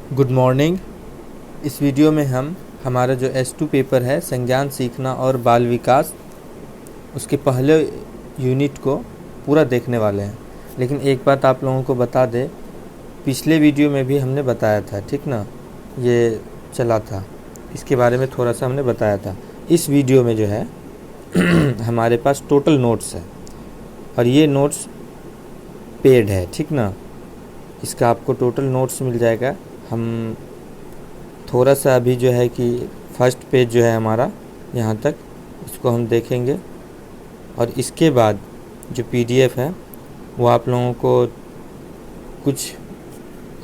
Good morning. इस video में हम हमारा जो S2 पेपर है संज्ञान सीखना और बाल विकास, उसके पहले यूनिट को पूरा देखने वाले हैं। लेकिन एक बात आप लोगों को बता दें, पिछले वीडियो में भी हमने बताया था, ठीक ना, ये चला था, इसके बारे में थोड़ा सा हमने बताया था। इस वीडियो में जो है हमारे पास टोटल नोट्स है और ये नोट्स पेड है, ठीक ना। इसका आपको टोटल नोट्स मिल जाएगा। हम थोड़ा सा अभी जो है कि फर्स्ट पेज जो है हमारा यहाँ तक, इसको हम देखेंगे और इसके बाद जो PDF है वो आप लोगों को कुछ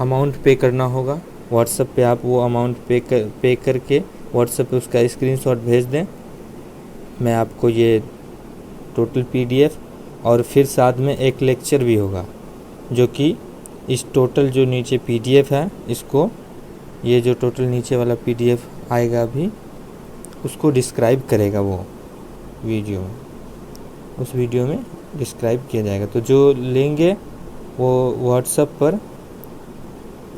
अमाउंट पे करना होगा। व्हाट्सएप पे आप वो अमाउंट पे करके व्हाट्सएप पे उसका स्क्रीनशॉट भेज दें। मैं आपको ये टोटल PDF और फिर साथ में एक लेक्चर भी होगा, जो कि इस टोटल जो नीचे PDF है, इसको ये जो टोटल नीचे वाला PDF आएगा अभी, उसको डिस्क्राइब करेगा वो वीडियो में, उस वीडियो में डिस्क्राइब किया जाएगा। तो जो लेंगे वो व्हाट्सएप पर,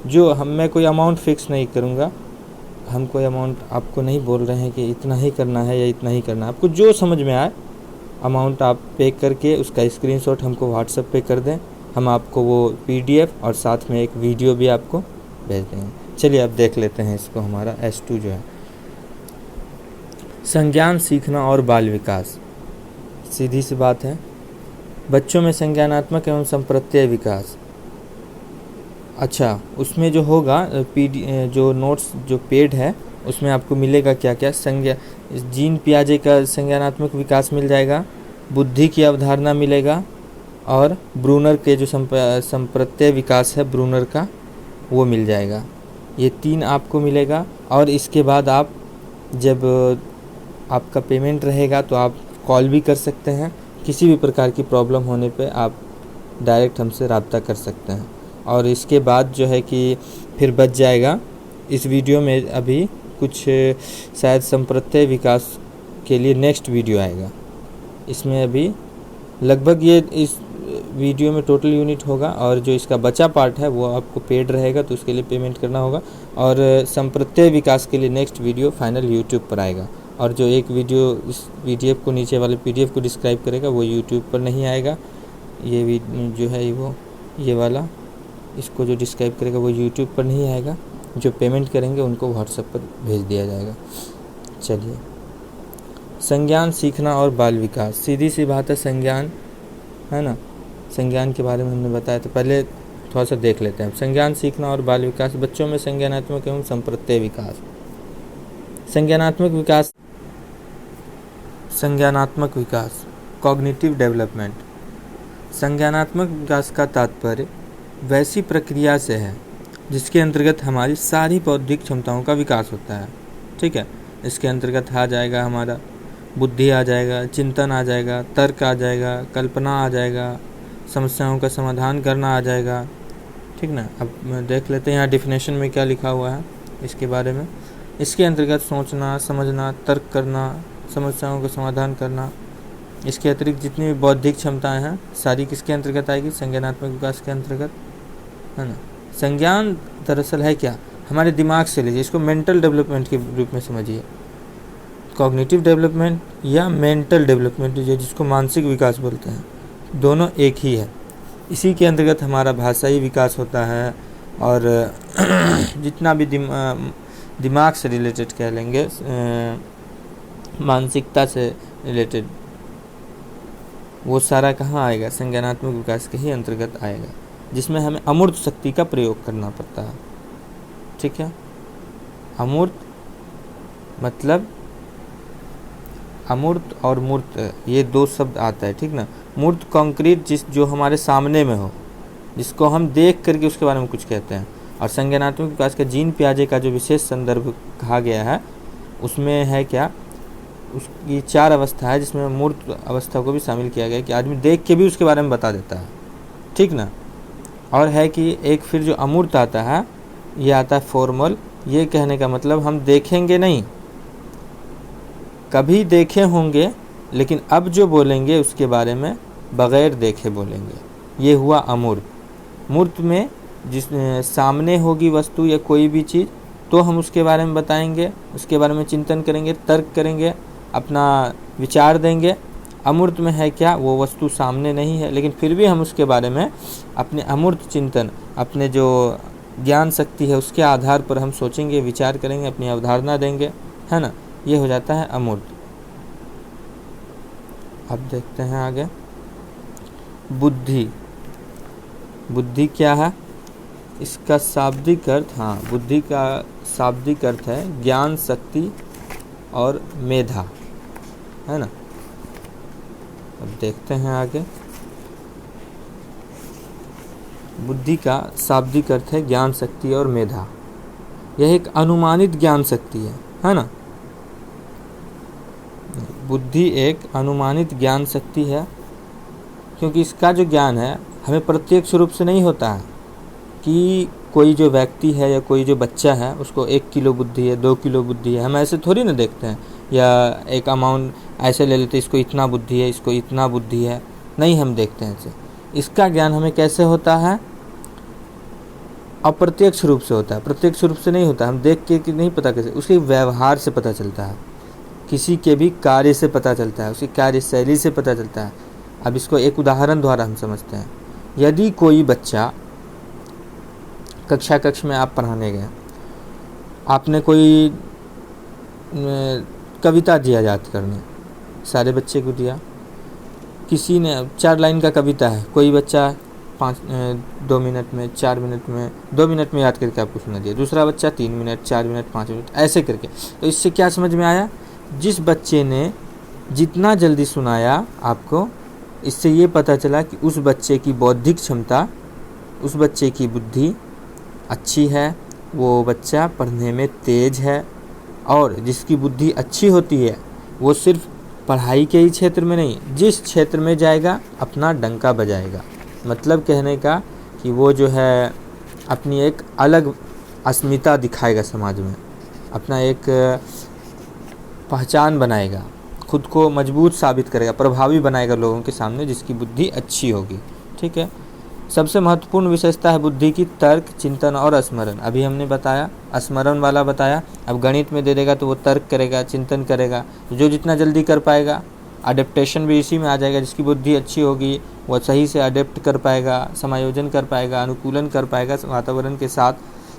जो मैं कोई अमाउंट फ़िक्स नहीं करूँगा, हम कोई अमाउंट आपको नहीं बोल रहे हैं कि इतना ही करना है या इतना ही करना है। आपको जो समझ में आए अमाउंट आप पे करके उसका स्क्रीनशॉट हमको व्हाट्सएप पे कर दें। हम आपको वो PDF और साथ में एक वीडियो भी आपको भेज देंगे। चलिए अब देख लेते हैं इसको। हमारा S2 जो है संज्ञान सीखना और बाल विकास, सीधी सी बात है, बच्चों में संज्ञानात्मक एवं संप्रत्यय विकास। अच्छा, उसमें जो होगा जो नोट्स जो पेड है उसमें आपको मिलेगा क्या क्या। जीन पियाजे का संज्ञानात्मक विकास मिल जाएगा, बुद्धि की अवधारणा मिलेगा और ब्रूनर के जो संप्रत्यय विकास है ब्रूनर का, वो मिल जाएगा। ये 3 आपको मिलेगा। और इसके बाद आप जब आपका पेमेंट रहेगा तो आप कॉल भी कर सकते हैं। किसी भी प्रकार की प्रॉब्लम होने पे आप डायरेक्ट हमसे रब्ता कर सकते हैं। और इसके बाद जो है कि फिर बच जाएगा इस वीडियो में अभी कुछ शायद संप्रत्यय विकास के लिए नेक्स्ट वीडियो आएगा। इसमें अभी लगभग ये इस वीडियो में टोटल यूनिट होगा और जो इसका बचा पार्ट है वो आपको पेड रहेगा, तो उसके लिए पेमेंट करना होगा। और संप्रत्यय विकास के लिए नेक्स्ट वीडियो फाइनल यूट्यूब पर आएगा। और जो एक वीडियो इस PDF को नीचे वाले PDF को डिस्क्राइब करेगा वो यूट्यूब पर नहीं आएगा। ये जो है वो ये वाला इसको जो डिस्क्राइब करेगा वो यूट्यूब पर नहीं आएगा। जो पेमेंट करेंगे उनको व्हाट्सएप पर भेज दिया जाएगा। चलिए, संज्ञान सीखना और बाल विकास, सीधी सी बात है, संज्ञान है ना। संज्ञान के बारे में हमने बताया, तो पहले थोड़ा सा देख लेते हैं। संज्ञान सीखना और बाल विकास, बच्चों में संज्ञानात्मक एवं संप्रत्यय विकास। संज्ञानात्मक विकास, संज्ञानात्मक विकास, कॉग्निटिव डेवलपमेंट। संज्ञानात्मक विकास का तात्पर्य वैसी प्रक्रिया से है जिसके अंतर्गत हमारी सारी बौद्धिक क्षमताओं का विकास होता है, ठीक है। इसके अंतर्गत आ जाएगा हमारा बुद्धि आ जाएगा, चिंतन आ जाएगा, तर्क आ जाएगा, कल्पना आ जाएगा, समस्याओं का समाधान करना आ जाएगा, ठीक ना। अब देख लेते हैं यहाँ डिफिनेशन में क्या लिखा हुआ है इसके बारे में। इसके अंतर्गत सोचना, समझना, तर्क करना, समस्याओं का समाधान करना। इसके अतिरिक्त जितनी भी बौद्धिक क्षमताएं हैं सारी किसके अंतर्गत आएगी, संज्ञानात्मक विकास के अंतर्गत, है ना। संज्ञान दरअसल है क्या, हमारे दिमाग से लीजिए, इसको मेंटल डेवलपमेंट के रूप में समझिए। कॉग्निटिव डेवलपमेंट या मेंटल डेवलपमेंट जिसको मानसिक विकास बोलते हैं, दोनों एक ही है। इसी के अंतर्गत हमारा भाषाई विकास होता है और जितना भी दिमाग से रिलेटेड कह लेंगे, मानसिकता से रिलेटेड, वो सारा कहाँ आएगा, संज्ञानात्मक विकास के ही अंतर्गत आएगा, जिसमें हमें अमूर्त शक्ति का प्रयोग करना पड़ता है, ठीक है। अमूर्त मतलब अमूर्त और मूर्त, ये 2 शब्द आता है, ठीक ना। मूर्त कंक्रीट जो हमारे सामने में हो, जिसको हम देख करके उसके बारे में कुछ कहते हैं। और संज्ञानात्मक विकास का जीन पियाजे का जो विशेष संदर्भ कहा गया है उसमें है क्या, उसकी 4 अवस्था है, जिसमें मूर्त अवस्था को भी शामिल किया गया है कि आदमी देख के भी उसके बारे में बता देता है, ठीक ना। और है कि एक फिर जो अमूर्त आता है, ये आता है फॉर्मल। ये कहने का मतलब हम देखेंगे नहीं, कभी देखे होंगे, लेकिन अब जो बोलेंगे उसके बारे में बग़ैर देखे बोलेंगे, ये हुआ अमूर्त। मूर्त में जिस सामने होगी वस्तु या कोई भी चीज़ तो हम उसके बारे में बताएंगे, उसके बारे में चिंतन करेंगे, तर्क करेंगे, अपना विचार देंगे। अमूर्त में है क्या, वो वस्तु सामने नहीं है, लेकिन फिर भी हम उसके बारे में अपने अमूर्त चिंतन, अपने जो ज्ञान शक्ति है उसके आधार पर हम सोचेंगे, विचार करेंगे, अपनी अवधारणा देंगे, है ना। ये हो जाता है अमूर्त। अब देखते हैं आगे, बुद्धि। बुद्धि क्या है, इसका शाब्दिक अर्थ, हाँ, बुद्धि का शाब्दिक अर्थ है ज्ञान शक्ति और मेधा, है ना। अब देखते हैं आगे, बुद्धि का शाब्दिक अर्थ है ज्ञान शक्ति और मेधा। यह एक अनुमानित ज्ञान शक्ति है ना। बुद्धि एक अनुमानित ज्ञान शक्ति है, क्योंकि इसका जो ज्ञान है हमें प्रत्यक्ष रूप से नहीं होता है कि कोई जो व्यक्ति है या कोई जो बच्चा है उसको 1 किलो बुद्धि है, 2 किलो बुद्धि है, हम ऐसे थोड़ी ना देखते हैं, या एक अमाउंट ऐसे ले लेते, इसको इतना बुद्धि है, इसको इतना बुद्धि है, नहीं हम देखते हैं ऐसे। इसका ज्ञान हमें कैसे होता है, अप्रत्यक्ष रूप से होता है, प्रत्यक्ष रूप से नहीं होता। हम देख के नहीं पता कैसे, उसके व्यवहार से पता चलता है, किसी के भी कार्य से पता चलता है, उसकी कार्यशैली से पता चलता है। अब इसको एक उदाहरण द्वारा हम समझते हैं। यदि कोई बच्चा कक्ष में आप पढ़ाने गए, आपने कोई कविता दिया याद करने, सारे बच्चे को दिया, किसी ने 4 लाइन का कविता है, कोई बच्चा 2 मिनट में, 4 मिनट में, 2 मिनट में याद करके आपको सुना दिया, दूसरा बच्चा 3 मिनट, 4 मिनट, 5 मिनट, ऐसे करके। तो इससे क्या समझ में आया, जिस बच्चे ने जितना जल्दी सुनाया आपको, इससे ये पता चला कि उस बच्चे की बौद्धिक क्षमता, उस बच्चे की बुद्धि अच्छी है, वो बच्चा पढ़ने में तेज है। और जिसकी बुद्धि अच्छी होती है वो सिर्फ पढ़ाई के ही क्षेत्र में नहीं, जिस क्षेत्र में जाएगा अपना डंका बजाएगा। मतलब कहने का कि वो जो है अपनी एक अलग अस्मिता दिखाएगा समाज में, अपना एक पहचान बनाएगा, खुद को मजबूत साबित करेगा, प्रभावी बनाएगा लोगों के सामने, जिसकी बुद्धि अच्छी होगी। ठीक है। सबसे महत्वपूर्ण विशेषता है बुद्धि की तर्क, चिंतन और स्मरण। अभी हमने बताया, स्मरण वाला बताया। अब गणित में दे देगा तो वो तर्क करेगा, चिंतन करेगा, जो जितना जल्दी कर पाएगा। अडेप्टेशन भी इसी में आ जाएगा, जिसकी बुद्धि अच्छी होगी वह सही से अडेप्ट कर पाएगा, समायोजन कर पाएगा, अनुकूलन कर पाएगा वातावरण के साथ,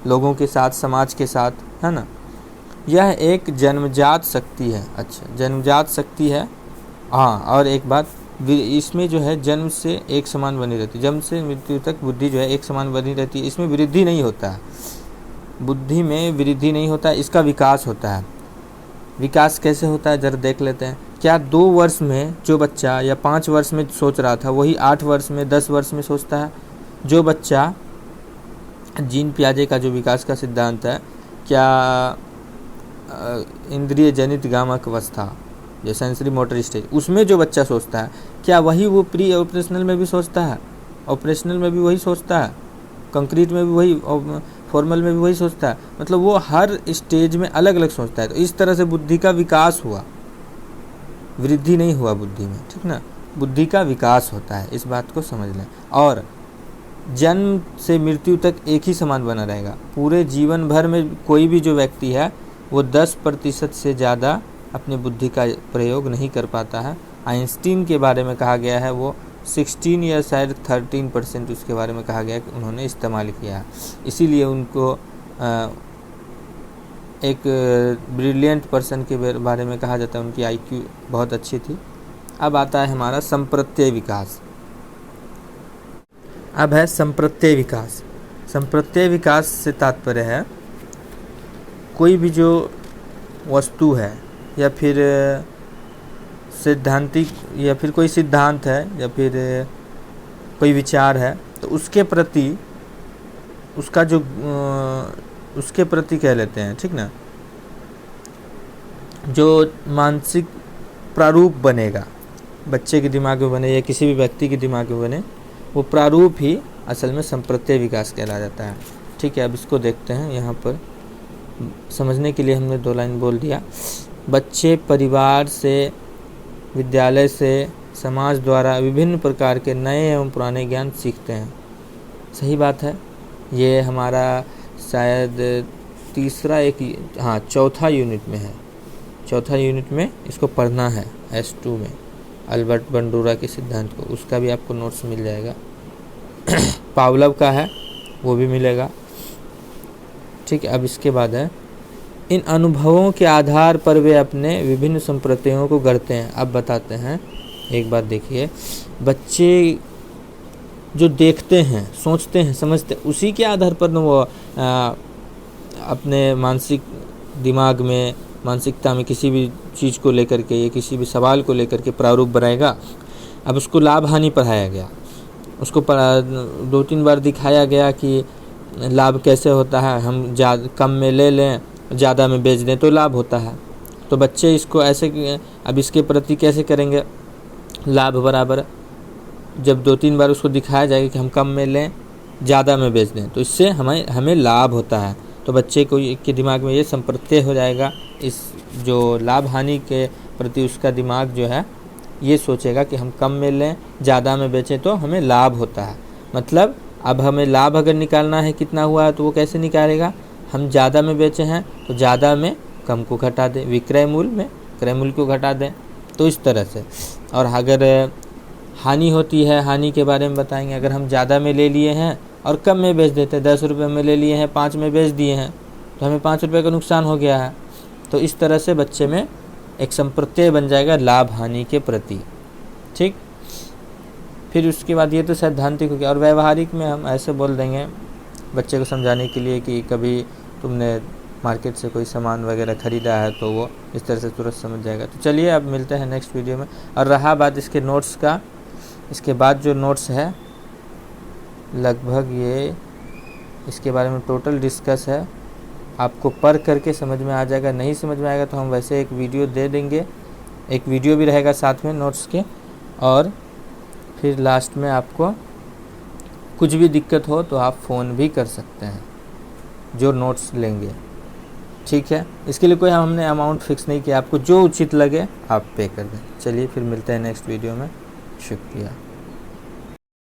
लोगों के साथ, समाज के साथ, है ना। यह एक जन्मजात शक्ति है। अच्छा, जन्मजात शक्ति है। हाँ, और एक बात, इसमें जो है जन्म से एक समान बनी रहती है, जन्म से मृत्यु तक बुद्धि जो है एक समान बनी रहती है। इसमें वृद्धि नहीं होता है, बुद्धि में वृद्धि नहीं होता है, इसका विकास होता है। विकास कैसे होता है जरा देख लेते हैं। क्या 2 वर्ष में जो बच्चा या 5 वर्ष में सोच रहा था वही 8 वर्ष में, 10 वर्ष में सोचता है? जो बच्चा, जीन पियाजे का जो विकास का सिद्धांत है, क्या इंद्रिय जनित गामक अवस्था, जो सेंसरी मोटर स्टेज, उसमें जो बच्चा सोचता है, क्या वही वो प्री ऑपरेशनल में भी सोचता है? ऑपरेशनल में भी वही सोचता है, कंक्रीट में भी वही, फॉर्मल में भी वही सोचता है। मतलब वो हर स्टेज में अलग अलग सोचता है। तो इस तरह से बुद्धि का विकास हुआ, वृद्धि नहीं हुआ बुद्धि में, ठीक ना। बुद्धि का विकास होता है, इस बात को समझ लें। और जन्म से मृत्यु तक एक ही समान बना रहेगा। पूरे जीवन भर में कोई भी जो व्यक्ति है वो 10% से ज़्यादा अपनी बुद्धि का प्रयोग नहीं कर पाता है। आइंस्टीन के बारे में कहा गया है वो 16 या शायद 13% उसके बारे में कहा गया कि उन्होंने इस्तेमाल किया है। इसीलिए उनको एक ब्रिलियंट पर्सन के बारे में कहा जाता है, उनकी IQ बहुत अच्छी थी। अब आता है हमारा संप्रत्यय विकास। अब है संप्रत्यय विकास। संप्रत्यय विकास से तात्पर्य है कोई भी जो वस्तु है या फिर सैद्धांतिक, या फिर कोई सिद्धांत है, या फिर कोई विचार है, तो उसके प्रति उसका जो उसके प्रति कह लेते हैं, ठीक ना, जो मानसिक प्रारूप बनेगा, बच्चे के दिमाग में बने या किसी भी व्यक्ति के दिमाग में बने, वो प्रारूप ही असल में संप्रत्यय विकास कहला जाता है। ठीक है। अब इसको देखते हैं। यहाँ पर समझने के लिए हमने 2 लाइन बोल दिया। बच्चे परिवार से, विद्यालय से, समाज द्वारा विभिन्न प्रकार के नए एवं पुराने ज्ञान सीखते हैं। सही बात है। ये हमारा शायद तीसरा चौथा यूनिट में है। चौथा यूनिट में इसको पढ़ना है S2 में, अल्बर्ट बंडूरा के सिद्धांत को। उसका भी आपको नोट्स मिल जाएगा। पावलव का है, वो भी मिलेगा। ठीक है, अब इसके बाद है, इन अनुभवों के आधार पर वे अपने विभिन्न संप्रदायों को गढ़ते हैं। अब बताते हैं, एक बात देखिए, बच्चे जो देखते हैं, सोचते हैं, समझते हैं, उसी के आधार पर न वो अपने मानसिक दिमाग में, मानसिकता में किसी भी चीज़ को लेकर के या किसी भी सवाल को लेकर के प्रारूप बनाएगा। अब उसको लाभ हानि पढ़ाया गया, उसको 2-3 बार दिखाया गया कि लाभ कैसे होता है, हम कम में ले लें, ज़्यादा में बेच दें तो लाभ होता है। तो बच्चे इसको ऐसे, अब इसके प्रति कैसे करेंगे, लाभ बराबर, जब 2-3 बार उसको दिखाया जाएगा कि हम कम में लें, ज़्यादा में बेच दें तो इससे हमें लाभ होता है। तो बच्चे को के दिमाग में ये संप्रत्यय हो जाएगा, इस जो लाभ हानि के प्रति उसका दिमाग जो है ये सोचेगा कि हम कम में लें, ज़्यादा में बेचें तो हमें लाभ होता है। मतलब अब हमें लाभ अगर निकालना है कितना हुआ है तो वो कैसे निकालेगा, हम ज़्यादा में बेचे हैं तो ज़्यादा में कम को घटा दें, विक्रय मूल्य में क्रय मूल्य को घटा दें, तो इस तरह से। और अगर हानि होती है, हानि के बारे में बताएंगे। अगर हम ज़्यादा में ले लिए हैं और कम में बेच देते हैं, 10 रुपये में ले लिए हैं, 5 में बेच दिए हैं, तो हमें 5 रुपये का नुकसान हो गया है। तो इस तरह से बच्चे में एक संप्रत्यय बन जाएगा लाभ हानि के प्रति। ठीक, फिर उसके बाद ये तो सैद्धांतिक हो गया। और व्यवहारिक में हम ऐसे बोल देंगे बच्चे को समझाने के लिए कि कभी तुमने मार्केट से कोई सामान वगैरह ख़रीदा है तो वो इस तरह से तुरंत समझ जाएगा। तो चलिए अब मिलते हैं नेक्स्ट वीडियो में। और रहा बात इसके नोट्स का, इसके बाद जो नोट्स है लगभग ये इसके बारे में टोटल डिस्कस है, आपको पढ़ करके समझ में आ जाएगा। नहीं समझ में आएगा तो हम वैसे एक वीडियो दे देंगे, एक वीडियो भी रहेगा साथ में नोट्स के। और फिर लास्ट में आपको कुछ भी दिक्कत हो तो आप फ़ोन भी कर सकते हैं जो नोट्स लेंगे। ठीक है, इसके लिए कोई हमने अमाउंट फिक्स नहीं किया, आपको जो उचित लगे आप पे कर दें। चलिए फिर मिलते हैं नेक्स्ट वीडियो में, शुक्रिया।